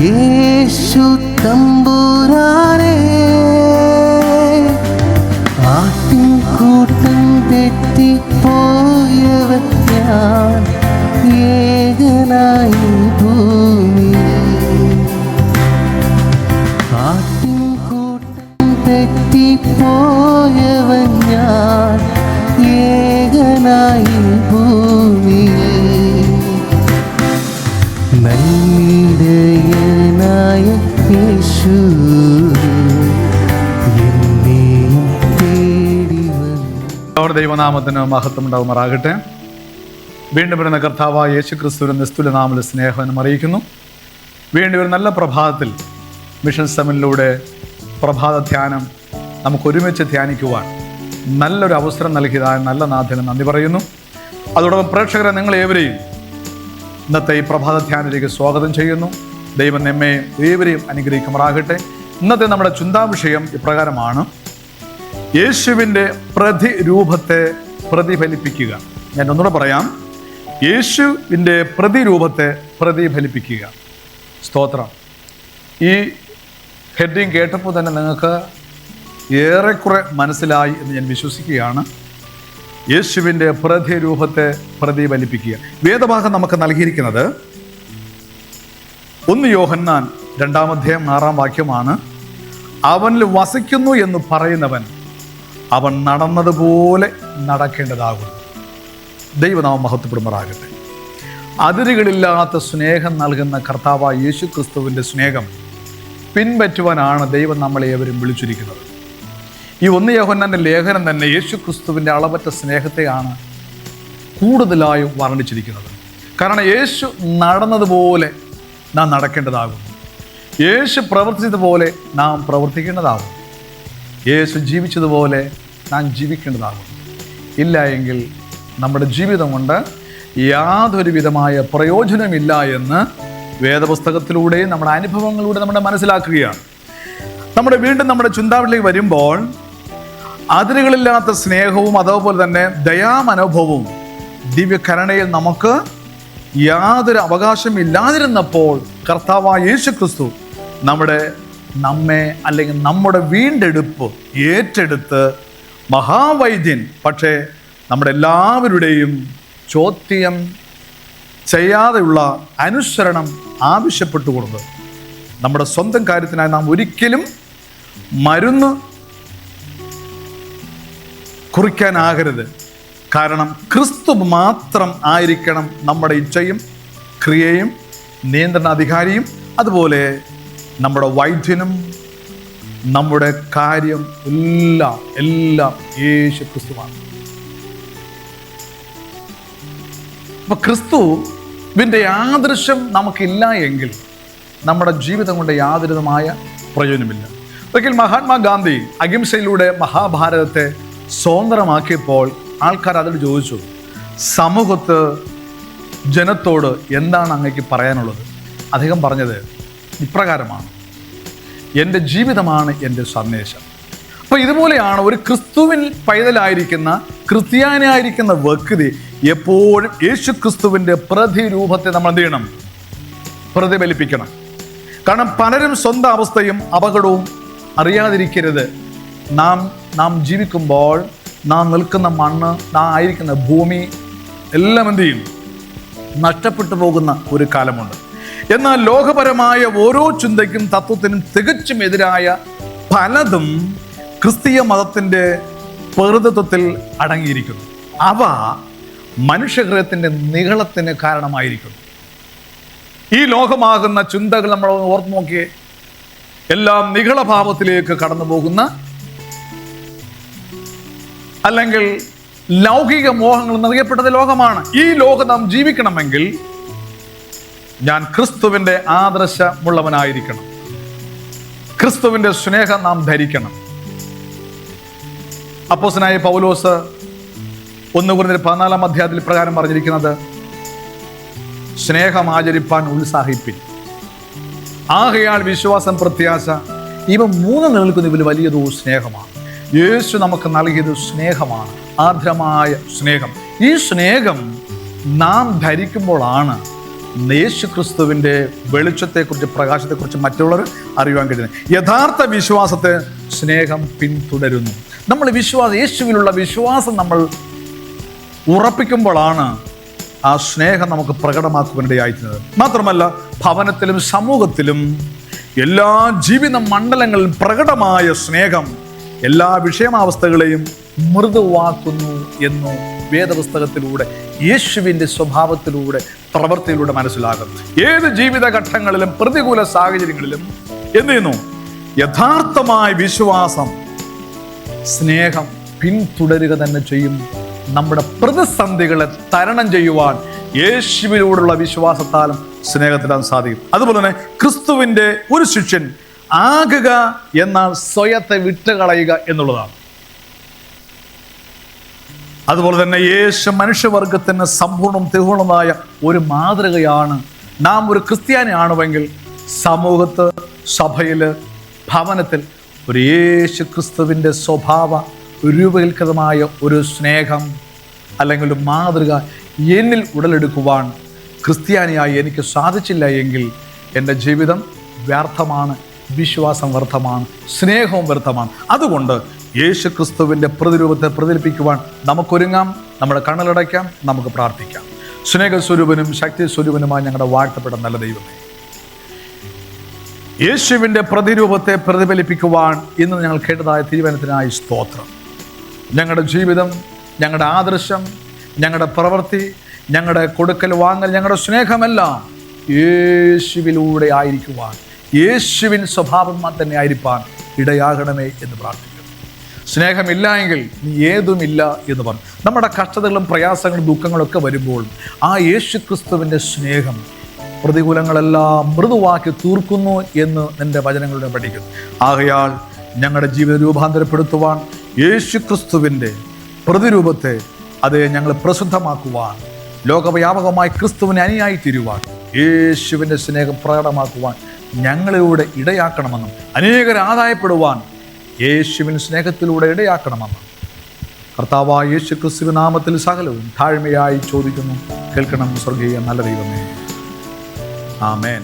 യേശു തമ്പുരാനെ, ആട്ടിൻകൂട്ടം തെറ്റിപ്പോയവൻ ഞാൻ, ഏകനായി ഭൂമിയിൽ. ആട്ടിൻകൂട്ടം തെറ്റിപ്പോയവൻ ഞാൻ, ഏകനായി ഭൂമിയിൽ. നല്ലിടയനായ യേശു എന്നെയും തേടി വന്നു. ദൈവനാമത്തിന് മഹത്വം ഉണ്ടാകുമാറാകട്ടെ. വീണ്ടും വരുന്ന കർത്താവായ യേശു ക്രിസ്തുവിന്റെ നിസ്തുല നാമത്തിൽ സ്നേഹം അറിയിക്കുന്നു. വീണ്ടും ഒരു നല്ല പ്രഭാതത്തിൽ മിഷൻ സെമിനിലൂടെ പ്രഭാത ധ്യാനം നമുക്ക് ഒരുമിച്ച് ധ്യാനിക്കുവാൻ നല്ലൊരു അവസരം നൽകിയതായ നല്ല നാഥന് നന്ദി പറയുന്നു. അതോടൊപ്പം പ്രേക്ഷകരെ നിങ്ങളേവരെയും ഇന്നത്തെ ഈ പ്രഭാത ധ്യാനത്തിലേക്ക് സ്വാഗതം ചെയ്യുന്നു. ദൈവം നമ്മെ ഏവരെയും അനുഗ്രഹിക്കുമാറാകട്ടെ. ഇന്നത്തെ നമ്മുടെ ചിന്താവിഷയം ഇപ്രകാരമാണ്: യേശുവിൻ്റെ പ്രതിരൂപത്തെ പ്രതിഫലിപ്പിക്കുക. ഞാൻ ഒന്നുകൂടെ പറയാം: യേശുവിൻ്റെ പ്രതിരൂപത്തെ പ്രതിഫലിപ്പിക്കുക. സ്തോത്രം. ഈ ഹെഡിങ് കേട്ടപ്പോൾ തന്നെ നിങ്ങൾക്ക് ഏറെക്കുറെ മനസ്സിലായി എന്ന് ഞാൻ വിശ്വസിക്കുകയാണ്. യേശുവിൻ്റെ പ്രതിരൂപത്തെ പ്രതിഫലിപ്പിക്കുക. വേദഭാഗം നമുക്ക് നൽകിയിരിക്കുന്നത് 1 യോഹന്നാൻ 2-ാം അധ്യായം 6-ാം വാക്യമാണ്. അവനിൽ വസിക്കുന്നു എന്ന് പറയുന്നവൻ അവൻ നടന്നതുപോലെ നടക്കേണ്ടതാകുന്നു. ദൈവനാമം മഹത്വപ്പെടുമാറാകട്ടെ. അതിരുകളില്ലാത്ത സ്നേഹം നൽകുന്ന കർത്താവായ യേശു ക്രിസ്തുവിൻ്റെ സ്നേഹം പിൻപറ്റുവാനാണ് ദൈവം നമ്മളെ ഏവരും വിളിച്ചിരിക്കുന്നത്. ഈ 1 യോഹന്നാൻ്റെ ലേഖനം തന്നെ യേശു ക്രിസ്തുവിൻ്റെ അളവറ്റ സ്നേഹത്തെയാണ് കൂടുതലായും വർണ്ണിച്ചിരിക്കുന്നത്. കാരണം യേശു നടന്നതുപോലെ നാം നടക്കേണ്ടതാകുന്നു. യേശു പ്രവർത്തിച്ചതുപോലെ നാം പ്രവർത്തിക്കേണ്ടതാകും. യേശു ജീവിച്ചതുപോലെ നാം ജീവിക്കേണ്ടതാകും. ഇല്ല എങ്കിൽ നമ്മുടെ ജീവിതം കൊണ്ട് യാതൊരു വിധമായ പ്രയോജനമില്ല എന്ന് വേദപുസ്തകത്തിലൂടെയും നമ്മുടെ അനുഭവങ്ങളിലൂടെ നമ്മൾ മനസ്സിലാക്കുകയാണ്. വീണ്ടും നമ്മുടെ ചിന്താവിലേക്ക് വരുമ്പോൾ, അതിരുകളില്ലാത്ത സ്നേഹവും അതേപോലെ തന്നെ ദയാമനോഭവവും ദിവ്യകരുണയിൽ നമുക്ക് യാതൊരു അവകാശമില്ലാതിരുന്നപ്പോൾ കർത്താവായ യേശു ക്രിസ്തു നമ്മുടെ വീണ്ടെടുപ്പ് ഏറ്റെടുത്ത് മഹാവൈദ്യൻ, പക്ഷേ നമ്മുടെ എല്ലാവരുടെയും ചോദ്യം ചെയ്യാതെയുള്ള അനുസരണം ആവശ്യപ്പെട്ടുകൊണ്ട് നമ്മുടെ സ്വന്തം കാര്യത്തിനായി നാം ഒരിക്കലും മരുന്ന് കുറിക്കാനാകരുത്. കാരണം ക്രിസ്തു മാത്രം ആയിരിക്കണം നമ്മുടെ ഇച്ഛയും ക്രിയയും നിയന്ത്രണാധികാരിയും അതുപോലെ നമ്മുടെ വൈദ്യനും. നമ്മുടെ കാര്യം എല്ലാം യേശു ക്രിസ്തുവാണ്. അപ്പൊ ക്രിസ്തുവിൻ്റെ ആദർശം നമുക്കില്ല എങ്കിൽ നമ്മുടെ ജീവിതം കൊണ്ട് യാതൊരുവിധമായ പ്രയോജനമില്ല. ഒരിക്കൽ മഹാത്മാഗാന്ധി അഹിംസയിലൂടെ മഹാഭാരതത്തെ സ്വതന്ത്രമാക്കിയപ്പോൾ ആൾക്കാർ അതിൽ ചോദിച്ചു, സമൂഹത്ത് ജനത്തോട് എന്താണ് അങ്ങേക്ക് പറയാനുള്ളത്? അദ്ദേഹം പറഞ്ഞത് ഇപ്രകാരമാണ്: എൻ്റെ ജീവിതമാണ് എൻ്റെ സന്ദേശം. അപ്പോൾ ഇതുപോലെയാണ് ഒരു ക്രിസ്തുവിൽ പൈതലായിരിക്കുന്ന ക്രിസ്ത്യാനിയായിരിക്കുന്ന വ്യക്തി എപ്പോഴും യേശു ക്രിസ്തുവിൻ്റെ പ്രതിരൂപത്തെ നമ്മൾ എന്ത് ചെയ്യണം? പ്രതിഫലിപ്പിക്കണം. കാരണം പലരും സ്വന്തം അവസ്ഥയും അപകടവും അറിയാതിരിക്കരുത്. നാം ജീവിക്കുമ്പോൾ നാം നിൽക്കുന്ന മണ്ണ്, നാം ആയിരിക്കുന്ന ഭൂമി എല്ലാം എന്ത് ചെയ്യും? നഷ്ടപ്പെട്ടു പോകുന്ന ഒരു കാലമുണ്ട്. എന്നാൽ ലോകപരമായ ഓരോ ചിന്തയ്ക്കും തത്വത്തിനും തികച്ചും എതിരായ പലതും ക്രിസ്തീയ മതത്തിൻ്റെ പ്രകൃതത്വത്തിൽ അടങ്ങിയിരിക്കുന്നു. അവ മനുഷ്യഹൃദയത്തിൻ്റെ നിഗളത്തിന് കാരണമായിരിക്കുന്നു. ഈ ലോകമാകുന്ന ചിന്തകൾ നമ്മൾ ഓർത്ത് നോക്കിയേ, എല്ലാം നിഗളഭാവത്തിലേക്ക് കടന്നു പോകുന്ന, അല്ലെങ്കിൽ ലൗകിക മോഹങ്ങൾ നൽകപ്പെട്ടത് ലോകമാണ്. ഈ ലോകം നാം ജീവിക്കണമെങ്കിൽ ഞാൻ ക്രിസ്തുവിൻ്റെ ആദർശമുള്ളവനായിരിക്കണം. ക്രിസ്തുവിൻ്റെ സ്നേഹം നാം ധരിക്കണം. അപ്പോസ്തലനായ പൗലോസ് 1 കൊരിന്ത്യർ 14-ാം അധ്യായത്തിൽ പ്രകാരം പറഞ്ഞിരിക്കുന്നത്, സ്നേഹം ആചരിപ്പാൻ ഉത്സാഹിപ്പിൻ, ആകയാൽ വിശ്വാസം, പ്രത്യാശ ഇവ 3 നിലനിൽക്കുന്ന ഇതിൽ വലിയതോ സ്നേഹമാണ്. യേശു നമുക്ക് നൽകിയത് സ്നേഹമാണ്, ആർദ്രമായ സ്നേഹം. ഈ സ്നേഹം നാം ധരിക്കുമ്പോഴാണ് യേശു ക്രിസ്തുവിൻ്റെ വെളിച്ചത്തെക്കുറിച്ച്, പ്രകാശത്തെക്കുറിച്ച് മറ്റുള്ളവർ അറിയുവാൻ കഴിയുന്നത്. യഥാർത്ഥ വിശ്വാസത്തെ സ്നേഹം പിന്തുടരുന്നു. നമ്മൾ യേശുവിലുള്ള വിശ്വാസം നമ്മൾ ഉറപ്പിക്കുമ്പോഴാണ് ആ സ്നേഹം നമുക്ക് പ്രകടമാക്കുവാനിടയായിരുന്നത്. മാത്രമല്ല, ഭവനത്തിലും സമൂഹത്തിലും എല്ലാ ജീവിത മണ്ഡലങ്ങളിലും പ്രകടമായ സ്നേഹം എല്ലാ വിഷയാവസ്ഥകളെയും മൃദുവാക്കുന്നു എന്ന് വേദപുസ്തകത്തിലൂടെ, യേശുവിൻ്റെ സ്വഭാവത്തിലൂടെ, പ്രവൃത്തിയിലൂടെ മനസ്സിലാകും. ഏത് ജീവിതഘട്ടങ്ങളിലും പ്രതികൂല സാഹചര്യങ്ങളിലും എന്ത് ചെയ്യുന്നു? യഥാർത്ഥമായ വിശ്വാസം, സ്നേഹം പിന്തുടരുക തന്നെ ചെയ്യും. നമ്മുടെ പ്രതിസന്ധികളെ തരണം ചെയ്യുവാൻ യേശുവിലൂടെയുള്ള വിശ്വാസത്താലും സ്നേഹത്തിലും സാധിക്കും. അതുപോലെ തന്നെ ക്രിസ്തുവിൻ്റെ ഒരു ശിഷ്യൻ ആകുക എന്നാൽ സ്വയത്തെ വിട്ടുകളയുക എന്നുള്ളതാണ്. അതുപോലെ തന്നെ യേശു മനുഷ്യവർഗത്തിന് സമ്പൂർണ്ണം തികവുള്ളതായ ഒരു മാതൃകയാണ്. നാം ഒരു ക്രിസ്ത്യാനിയാണെങ്കിൽ സമൂഹത്ത്, സഭയിൽ, ഭവനത്തിൽ ഒരു യേശു ക്രിസ്തുവിൻ്റെ സ്വഭാവ രൂപവൽകൃതമായ ഒരു സ്നേഹം അല്ലെങ്കിൽ ഒരു മാതൃക എന്നിൽ ഉടലെടുക്കുവാൻ ക്രിസ്ത്യാനിയായി എനിക്ക് സാധിച്ചില്ല എങ്കിൽ എൻ്റെ ജീവിതം വ്യർത്ഥമാണ്, വിശ്വാസം വ്യർത്ഥമാണ്, സ്നേഹവും വ്യർത്ഥമാണ്. അതുകൊണ്ട് യേശു ക്രിസ്തുവിൻ്റെ പ്രതിരൂപത്തെ പ്രതിഫലിപ്പിക്കുവാൻ നമുക്കൊരുങ്ങാം, നമ്മുടെ കണ്ണുകളടയ്ക്കാം, നമുക്ക് പ്രാർത്ഥിക്കാം. സ്നേഹസ്വരൂപനും ശക്തി സ്വരൂപനുമായി ഞങ്ങളുടെ വാഴ്ത്തപ്പെട്ട നല്ല ദൈവമേ, യേശുവിൻ്റെ പ്രതിരൂപത്തെ പ്രതിഫലിപ്പിക്കുവാൻ ഇന്ന് ഞങ്ങൾ കേട്ടതായ തീരുമാനത്തിനായി സ്തോത്രം. ഞങ്ങളുടെ ജീവിതം, ഞങ്ങളുടെ ആദർശം, ഞങ്ങളുടെ പ്രവൃത്തി, ഞങ്ങളുടെ കൊടുക്കൽ വാങ്ങൽ, ഞങ്ങളുടെ സ്നേഹമെല്ലാം യേശുവിലൂടെ ആയിരിക്കുവാൻ, യേശുവിൻ സ്വഭാവം തന്നെ ആയിരിക്കാൻ ഇടയാകണമേ എന്ന് പ്രാർത്ഥിക്കുന്നു. സ്നേഹമില്ല എങ്കിൽ നീ ഏതുമില്ല എന്ന് പറഞ്ഞു. നമ്മുടെ കഷ്ടതകളും പ്രയാസങ്ങളും ദുഃഖങ്ങളൊക്കെ വരുമ്പോൾ ആ യേശു ക്രിസ്തുവിൻ്റെ സ്നേഹം പ്രതികൂലങ്ങളെല്ലാം മൃദുവാക്കി തീർക്കുന്നു എന്ന് നിന്റെ വചനങ്ങളുടെ പഠിക്കുന്നു. ആകയാൽ ഞങ്ങളുടെ ജീവിതം രൂപാന്തരപ്പെടുത്തുവാൻ യേശു ക്രിസ്തുവിൻ്റെ പ്രതിരൂപത്തെ ഞങ്ങൾ പ്രസിദ്ധമാക്കുവാൻ, ലോകവ്യാപകമായി ക്രിസ്തുവിനെ അനുയായി തീരുവാൻ, യേശുവിൻ്റെ സ്നേഹം പ്രകടമാക്കുവാൻ ഞങ്ങളിലൂടെ ഇടയാക്കണമെന്നും അനേകരെ ആദായപ്പെടുവാൻ യേശുവിൻ സ്നേഹത്തിലൂടെ ഇടയാക്കണമെന്നും കർത്താവായ യേശു ക്രിസ്തുവിൻ നാമത്തിൽ സകലവും താഴ്മയായി ചോദിക്കുന്നു. കേൾക്കണം സ്വർഗീയ നല്ല ദൈവമേ. ആമേൻ.